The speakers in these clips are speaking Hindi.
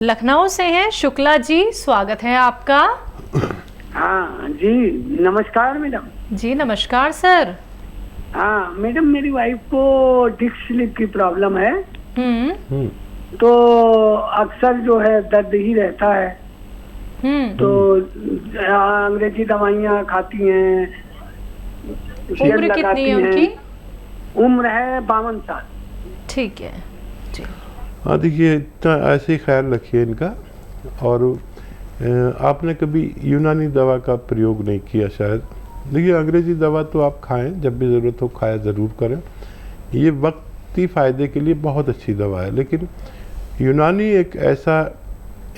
लखनऊ से हैं शुक्ला जी, स्वागत है आपका। हाँ जी, नमस्कार मैडम। जी नमस्कार सर। हाँ मैडम, मेरी वाइफ को डिस्क स्लिप की प्रॉब्लम है। तो अक्सर जो है दर्द ही रहता है। तो अंग्रेजी दवाइयाँ खाती हैं। उम्र कितनी है उनकी? उम्र है 52 साल। ठीक है जी। हाँ देखिए, इतना ऐसे ही ख्याल रखिए इनका। और आपने कभी यूनानी दवा का प्रयोग नहीं किया शायद। देखिए, अंग्रेज़ी दवा तो आप खाएं, जब भी ज़रूरत हो खाया ज़रूर करें। ये वक्ती फ़ायदे के लिए बहुत अच्छी दवा है, लेकिन यूनानी एक ऐसा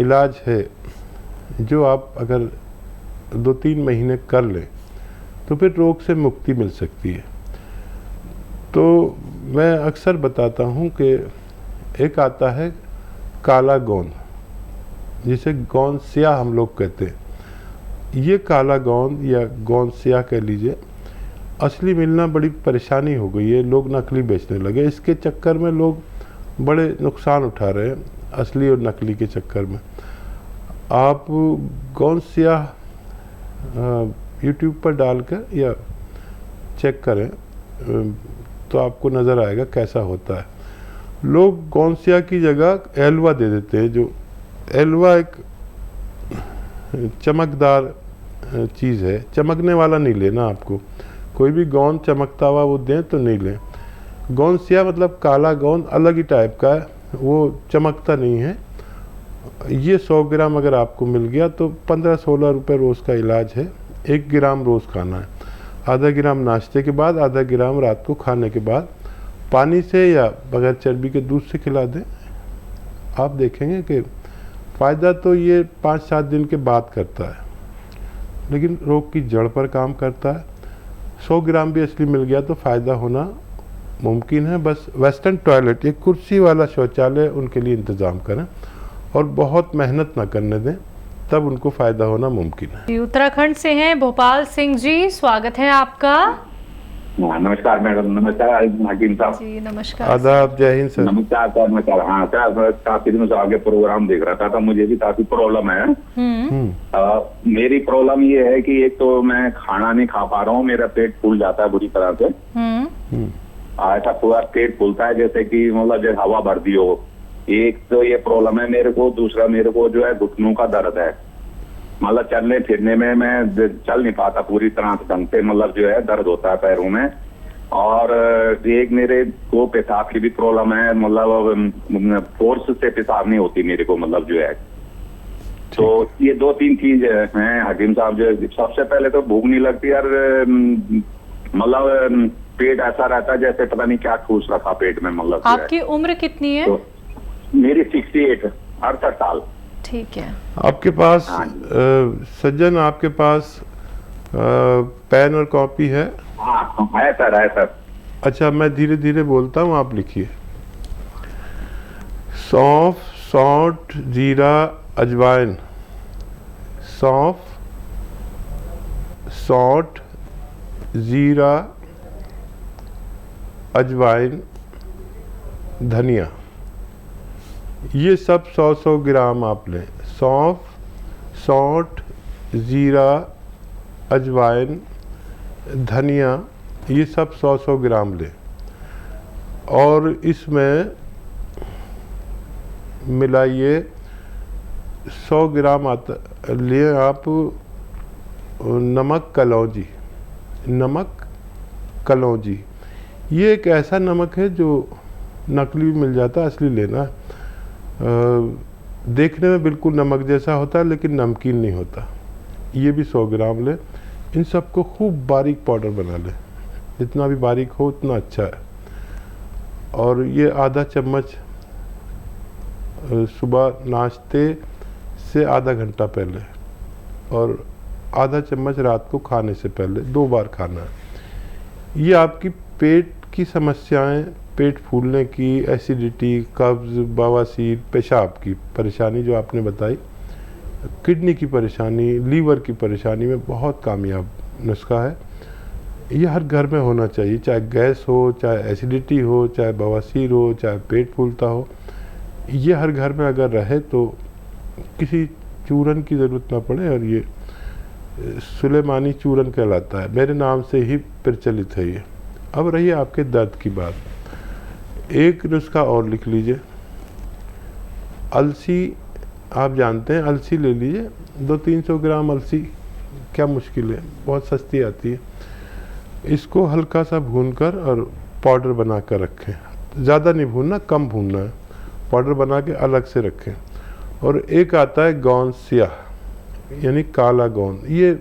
इलाज है जो आप अगर 2-3 महीने कर लें तो फिर रोग से मुक्ति मिल सकती है। तो मैं अक्सर बताता हूँ कि एक आता है काला गोंद, जिसे गोंद स्याह हम लोग कहते हैं। ये काला गोंद या गोंद स्याह कह लीजिए, असली मिलना बड़ी परेशानी हो गई है। लोग नकली बेचने लगे। इसके चक्कर में लोग बड़े नुकसान उठा रहे हैं, असली और नकली के चक्कर में। आप गोंद स्याह यूट्यूब पर डालकर या चेक करें तो आपको नज़र आएगा कैसा होता है। लोग गोंसिया की जगह एलवा दे देते हैं। जो एलवा एक चमकदार चीज़ है, चमकने वाला नहीं लेना आपको। कोई भी गोंद चमकता हुआ वो दें तो नहीं लें। गोंसिया मतलब काला गोंद अलग ही टाइप का है, वो चमकता नहीं है। ये 100 ग्राम अगर आपको मिल गया तो 15-16 रुपये रोज़ का इलाज है। 1 ग्राम रोज़ खाना है। आधा ग्राम नाश्ते के बाद, आधा ग्राम रात को खाने के बाद पानी से या बगैर चर्बी के दूध से खिला दें। आप देखेंगे कि फ़ायदा तो ये 5-7 दिन के बाद करता है, लेकिन रोग की जड़ पर काम करता है। 100 ग्राम भी असली मिल गया तो फ़ायदा होना मुमकिन है। बस वेस्टर्न टॉयलेट, एक कुर्सी वाला शौचालय उनके लिए इंतज़ाम करें और बहुत मेहनत ना करने दें, तब उनको फ़ायदा होना मुमकिन है। उत्तराखंड से हैं भोपाल सिंह जी, स्वागत है आपका। नमस्कार मैडम। नमस्कार हकीम साहब जी नमस्कार। आदाब, जय हिंद सर। नमस्कार सर। नमस्कार। हाँ सर, काफी दिनों से आगे प्रोग्राम देख रहा था। मुझे भी काफी प्रॉब्लम है। मेरी प्रॉब्लम ये है कि एक तो मैं खाना नहीं खा पा रहा हूँ, मेरा पेट फूल जाता है बुरी तरह से। ऐसा पूरा पेट फूलता है जैसे कि मतलब जैसे हवा भर दी हो। एक तो ये प्रॉब्लम है मेरे को। दूसरा, मेरे को जो है घुटनों का दर्द है। मतलब चलने फिरने में मैं चल नहीं पाता पूरी तरह से ढंग से, मतलब जो है दर्द होता है पैरों में। और एक मेरे को पेशाब की भी प्रॉब्लम है, मतलब फोर्स से पेशाब नहीं होती मेरे को, मतलब जो है। तो ये 2-3 चीज हैं हकीम साहब। जो सबसे पहले तो भूख नहीं लगती यार, मतलब पेट ऐसा रहता है जैसे पता नहीं क्या ठूस रखा पेट में, मतलब। आपकी उम्र कितनी है? तो मेरी 68 साल। ठीक है। आपके पास सज्जन, आपके पास पेन और कॉपी है? हाँ है सर, है सर। अच्छा, मैं धीरे धीरे बोलता हूँ, आप लिखिए। सौंफ, सौंठ, जीरा, अजवाइन। सौंफ, सौंठ, जीरा, अजवाइन, धनिया। ये सब 100-100 ग्राम आप लें। सौंफ, सौंठ, जीरा, अजवाइन, धनिया, ये सब 100-100 ग्राम लें। और इसमें मिलाइए 100 ग्राम आता लिए आप नमक कलौंजी। नमक कलौंजी ये एक ऐसा नमक है जो नकली भी मिल जाता है, असली लेना है। देखने में बिल्कुल नमक जैसा होता है लेकिन नमकीन नहीं होता। ये भी 100 ग्राम लें। इन सबको खूब बारीक पाउडर बना लें, जितना भी बारीक हो उतना अच्छा है। और ये आधा चम्मच सुबह नाश्ते से आधा घंटा पहले, और आधा चम्मच रात को खाने से पहले 2 बार खाना है। ये आपकी पेट की समस्याएं, पेट फूलने की, एसिडिटी, कब्ज़, बवासीर, पेशाब की परेशानी जो आपने बताई, किडनी की परेशानी, लीवर की परेशानी में बहुत कामयाब नुस्खा है। ये हर घर में होना चाहिए, चाहे गैस हो, चाहे एसिडिटी हो, चाहे बवासीर हो, चाहे पेट फूलता हो। ये हर घर में अगर रहे तो किसी चूरन की ज़रूरत ना पड़े, और ये सुलेमानी चूरन कहलाता है, मेरे नाम से ही प्रचलित है ये। अब रही आपके दर्द की बात, एक नुस्खा और लिख लीजिए। अलसी आप जानते हैं, अलसी ले लीजिए, 200-300 ग्राम अलसी, क्या मुश्किल है, बहुत सस्ती आती है। इसको हल्का सा भूनकर और पाउडर बना कर रखें, ज़्यादा नहीं भूनना, कम भूनना है, पाउडर बना के अलग से रखें। और एक आता है गोंद स्याह, यानी काला गोंद, ये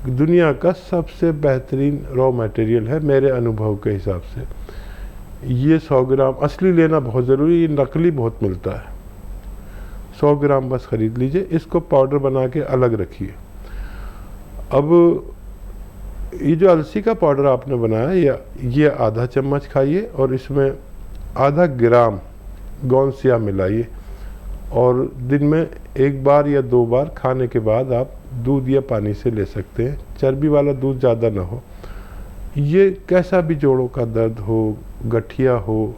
दुनिया का सबसे बेहतरीन रॉ मटेरियल है मेरे अनुभव के हिसाब से। ये 100 ग्राम, असली लेना बहुत ज़रूरी, ये नकली बहुत मिलता है। 100 ग्राम बस ख़रीद लीजिए, इसको पाउडर बना के अलग रखिए। अब ये जो अलसी का पाउडर आपने बनाया, ये आधा चम्मच खाइए और इसमें आधा ग्राम गोंद स्याह मिलाइए, और दिन में 1 बार या 2 बार खाने के बाद आप दूध या पानी से ले सकते हैं। चर्बी वाला दूध ज़्यादा ना हो। ये कैसा भी जोड़ों का दर्द हो, गठिया हो,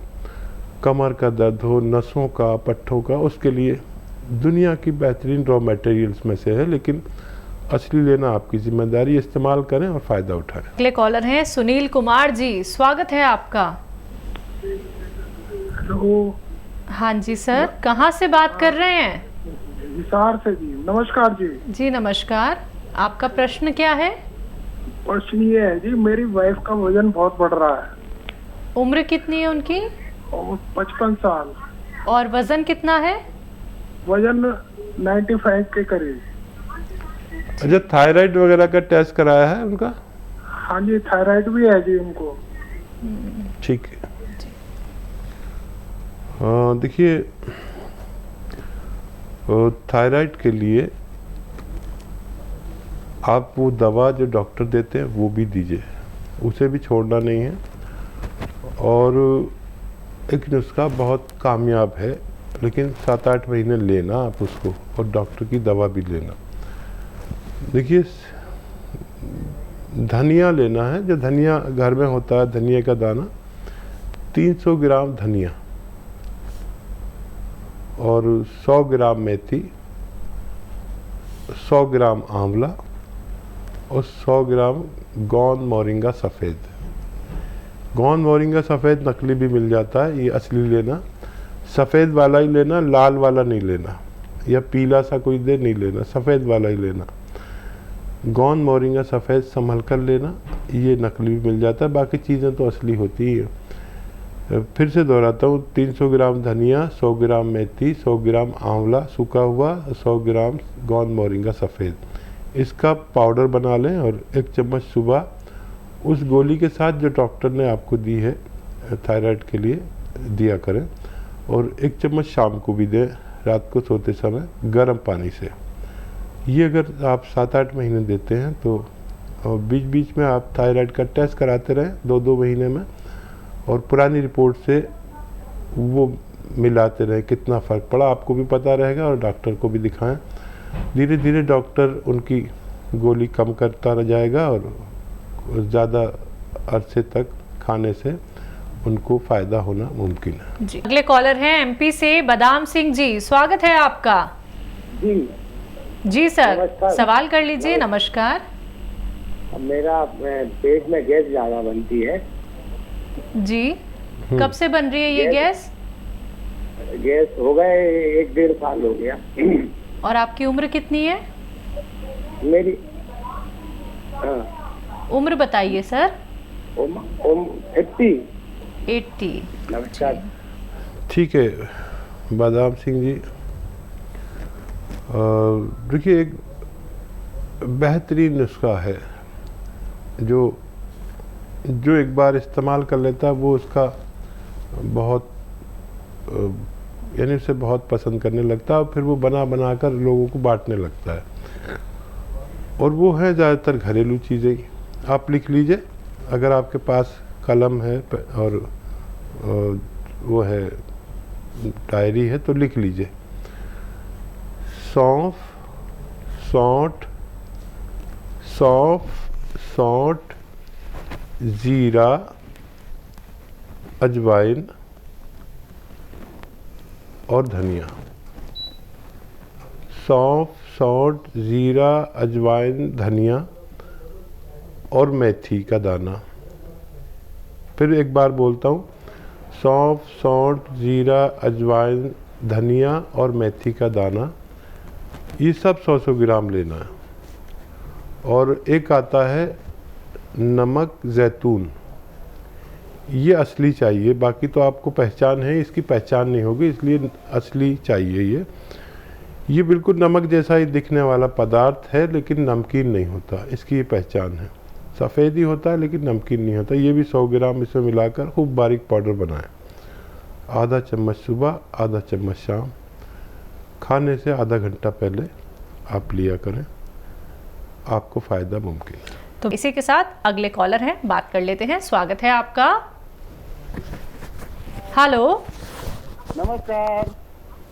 कमर का दर्द हो, नसों का, पट्ठों का, उसके लिए दुनिया की बेहतरीन रॉ मटेरियल्स में से है। लेकिन असली लेना आपकी जिम्मेदारी, इस्तेमाल करें और फ़ायदा उठाएं। अगले कॉलर हैं सुनील कुमार जी, स्वागत है आपका। हेलो। हाँ जी सर, कहाँ से बात कर रहे हैं? हिसार से जी। नमस्कार जी। जी नमस्कार, आपका प्रश्न क्या है? प्रश्न ये है जी, मेरी वाइफ का वजन बहुत बढ़ रहा है। उम्र कितनी है उनकी? और 55 साल। और वजन कितना है? वजन 95 के करीब। अच्छा, थायराइड वगैरह का टेस्ट कराया है उनका? हाँ जी, थायराइड भी है जी उनको। ठीक है। देखिए, थायराइड के लिए आप वो दवा जो डॉक्टर देते हैं वो भी दीजिए, उसे भी छोड़ना नहीं है। और एक नुस्खा बहुत कामयाब है, लेकिन 7-8 महीने लेना आप उसको, और डॉक्टर की दवा भी लेना। देखिए, धनिया लेना है, जो धनिया घर में होता है, धनिया का दाना, 300 ग्राम धनिया और 100 ग्राम मेथी, 100 ग्राम आंवला और 100 ग्राम गोंद मोरिंगा सफ़ेद। गोंद मोरिंगा सफ़ेद नकली भी मिल जाता है, ये असली लेना, सफ़ेद वाला ही लेना, लाल वाला नहीं लेना, या पीला सा कोई दे नहीं लेना, सफ़ेद वाला ही लेना। गोंद मोरिंगा सफ़ेद संभल कर लेना, ये नकली भी मिल जाता है, बाकी चीज़ें तो असली होती ही है। फिर से दोहराता हूँ, 300 ग्राम धनिया, 100 ग्राम मेथी, 100 ग्राम आंवला सूखा हुआ, 100 ग्राम गोंद मोरिंगा सफ़ेद, इसका पाउडर बना लें। और 1 चम्मच सुबह उस गोली के साथ जो डॉक्टर ने आपको दी है थायराइड के लिए, दिया करें। और 1 चम्मच शाम को भी दें, रात को सोते समय, गर्म पानी से। ये अगर आप 7-8 महीने देते हैं तो, और बीच बीच में आप थायराइड का टेस्ट कराते रहें 2-2 महीने में, और पुरानी रिपोर्ट से वो मिलाते रहें, कितना फ़र्क पड़ा आपको भी पता रहेगा, और डॉक्टर को भी दिखाएं। धीरे धीरे डॉक्टर उनकी गोली कम करता रह जाएगा, और ज़्यादा अरसे तक खाने से उनको फ़ायदा होना मुमकिन है। जी, अगले कॉलर हैं एमपी से बादाम सिंह जी, स्वागत है आपका। जी सर, सवाल कर लीजिए। नमस्कार। मेरा पेट में गैस ज़्यादा बनती है जी। कब से बन रही है ये गैस? गैस हो गए 1-1.5 साल हो गया। और आपकी उम्र कितनी है? मेरी उम्र बताइए सर। 80। नमस्कार। ठीक है बादाम सिंह जी, देखिए, एक बेहतरीन नुस्खा है जो एक बार इस्तेमाल कर लेता है वो उसका बहुत, यानी उसे बहुत पसंद करने लगता है, और फिर वो बना बना कर लोगों को बांटने लगता है। और वो है ज़्यादातर घरेलू चीज़ें। आप लिख लीजिए, अगर आपके पास कलम है और वो है डायरी है तो लिख लीजिए। सौंफ, सौंठ, जीरा, अजवाइन, और धनिया, सौंफ, सौंठ, जीरा, अजवाइन, धनिया और मेथी का दाना। फिर एक बार बोलता हूँ, सौंफ, सौंठ, जीरा, अजवाइन, धनिया और मेथी का दाना, ये सब 100-100 ग्राम लेना है। और एक आता है नमक जैतून, ये असली चाहिए, बाकी तो आपको पहचान है, इसकी पहचान नहीं होगी, इसलिए असली चाहिए। ये बिल्कुल नमक जैसा ही दिखने वाला पदार्थ है, लेकिन नमकीन नहीं होता, इसकी ये पहचान है। सफ़ेद ही होता है लेकिन नमकीन नहीं होता। ये भी 100 ग्राम इसमें मिलाकर खूब बारीक पाउडर बनाएं। आधा चम्मच सुबह, आधा चम्मच शाम, खाने से आधा घंटा पहले आप लिया करें, आपको फ़ायदा मुमकिन है। तो इसी के साथ अगले कॉलर हैं, बात कर लेते हैं। स्वागत है आपका। हेलो, नमस्कार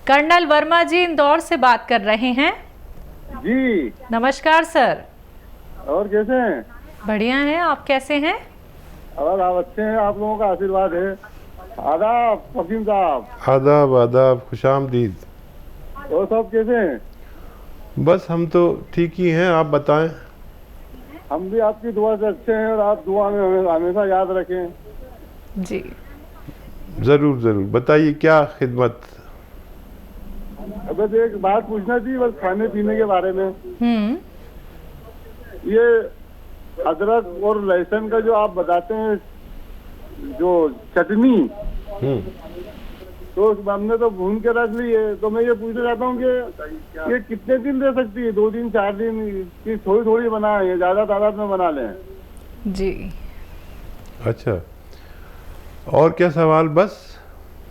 कर्नल वर्मा जी इंदौर से बात कर रहे हैं। जी। नमस्कार सर। और कैसे हैं? बढ़िया हैं, आप कैसे हैं? और आप अच्छे हैं, आप लोगों का आशीर्वाद है। आदाब वसीम साहब। आदाब आदाब, खुशामदीद। और सब कैसे हैं? बस हम तो ठीक ही हैं, आप बताएं। हम भी आपकी दुआ से अच्छे हैं और आप दुआ में हमें हमेशा याद रखें। जी ज़रूर ज़रूर, बताइए क्या खिदमत। बस एक बात पूछना थी, बस खाने पीने के बारे में। ये अदरक और लहसुन का जो आप बताते हैं, जो चटनी, तो हमने तो भून के रख ली है, तो मैं ये पूछना चाहता हूँ कि ये कितने दिन रह सकती है? 2 दिन 4 दिन की थोड़ी थोड़ी बनाए या ज्यादा तादाद में बना लें? जी। अच्छा, और क्या सवाल? बस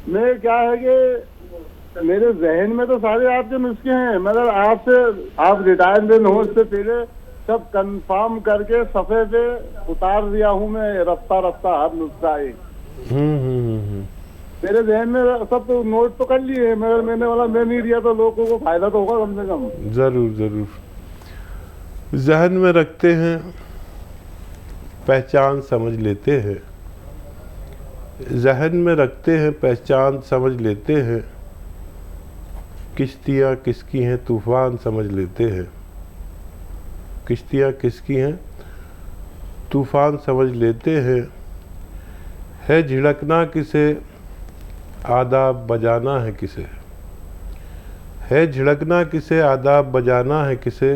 मैं क्या है कि मेरे जहन में तो सारे आपके नुस्खे हैं, मगर आपसे, आप रिटायरमेंट हो इससे पहले सब कंफर्म करके सफ़े पे उतार दिया हूँ मैं, रफ्ता रफ्ता हर नुस्खा एक। मेरे जहन में सब तो नोट तो कर लिए, मगर मैंने वाला मैं नहीं दिया तो लोगों को फायदा तो होगा कम से कम। ज़रूर ज़रूर, जहन में रखते हैं, पहचान समझ लेते हैं। जहन में रखते हैं, पहचान समझ लेते हैं, किश्तियाँ किसकी हैं तूफान समझ लेते हैं। किश्तियाँ किसकी हैं तूफान समझ लेते हैं। है झिड़कना किसे, आदाब बजाना है किसे। है झिड़कना किसे, आदाब बजाना है किसे,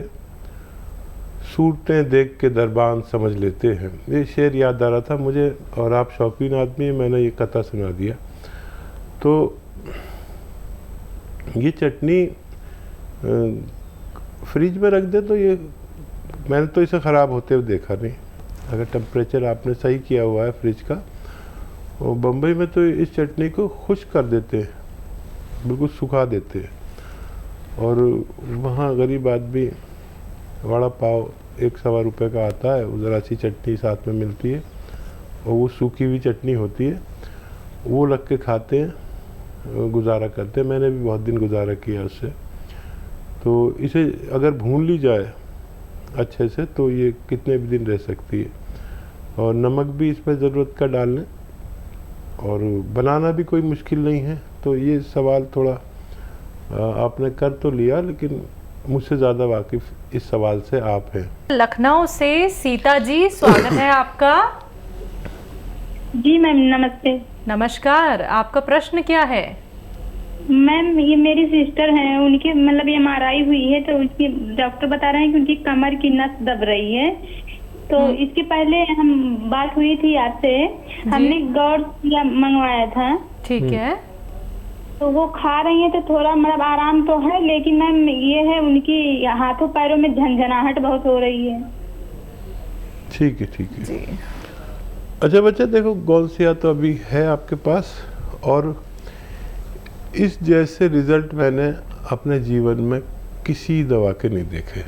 सूरतें देख के दरबान समझ लेते हैं। ये शेर याद आ रहा था मुझे, और आप शौकीन आदमी हैं, मैंने ये कथा सुना दिया। तो ये चटनी फ्रिज में रख दे तो ये, मैंने तो इसे ख़राब होते हुए देखा नहीं, अगर टेम्परेचर आपने सही किया हुआ है फ्रिज का। और बम्बई में तो इस चटनी को खुश्क कर देते हैं, बिल्कुल सुखा देते हैं। और वहाँ गरीब आदमी वड़ा पाव 1-1.25 रुपये का आता है, ज़रा सी चटनी साथ में मिलती है, और वो सूखी हुई चटनी होती है, वो रख के खाते हैं, गुजारा करते हैं। मैंने भी बहुत दिन गुजारा किया उससे। तो इसे अगर भून ली जाए अच्छे से तो ये कितने भी दिन रह सकती है। और नमक भी इसमें ज़रूरत का डाल लें, और बनाना भी कोई मुश्किल नहीं है। तो ये सवाल थोड़ा आपने कर तो लिया, लेकिन मुझसे ज़्यादा वाकिफ़ इस सवाल से आप हैं। लखनऊ से सीता जी, स्वागत है आपका। जी मैम, नमस्ते। नमस्कार, आपका प्रश्न क्या है? मैम, ये मेरी सिस्टर हैं, उनकी मतलब MRI हुई है, तो उनकी डॉक्टर बता रहे हैं कि उनकी कमर की नस दब रही है। तो इसके पहले हम बात हुई थी आपसे, हमने गौर मंगवाया था। ठीक है। तो वो खा रही हैं तो थोड़ा मतलब आराम तो है, लेकिन मैम ये है उनकी हाथों पैरों में झंझनाहट बहुत हो रही है। ठीक है, ठीक है जी। अच्छा बच्चा, देखो गौलसिया तो अभी है आपके पास, और इस जैसे रिज़ल्ट मैंने अपने जीवन में किसी दवा के नहीं देखे।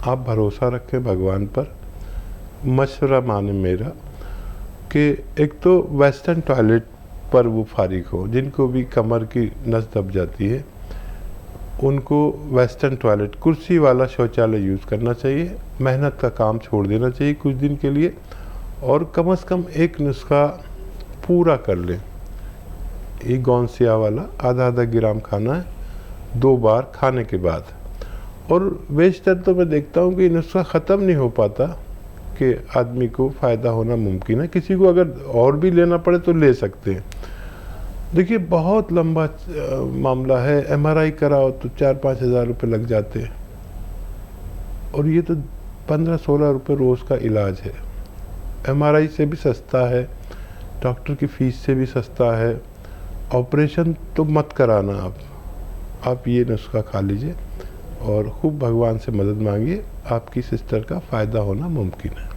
आप भरोसा रखें भगवान पर। मशवरा माने मेरा कि एक तो वेस्टर्न टॉयलेट पर वो फारिग हो, जिनको भी कमर की नस दब जाती है उनको वेस्टर्न टॉयलेट, कुर्सी वाला शौचालय यूज़ करना चाहिए। मेहनत का काम छोड़ देना चाहिए कुछ दिन के लिए, और कम से कम एक नुस्खा पूरा कर लें। ये गौनसिया वाला आधा ग्राम खाना है 2 बार खाने के बाद। और बेशतर तो मैं देखता हूँ कि नुस्खा ख़त्म नहीं हो पाता कि आदमी को फ़ायदा होना मुमकिन है। किसी को अगर और भी लेना पड़े तो ले सकते हैं। देखिए बहुत लंबा मामला है, MRI कराओ तो 4-5 हज़ार रुपये लग जाते हैं, और ये तो 15-16 रुपये रोज़ का इलाज है। MRI से भी सस्ता है, डॉक्टर की फ़ीस से भी सस्ता है। ऑपरेशन तो मत कराना आप ये नुस्खा खा लीजिए और खूब भगवान से मदद मांगिए, आपकी सिस्टर का फ़ायदा होना मुमकिन है।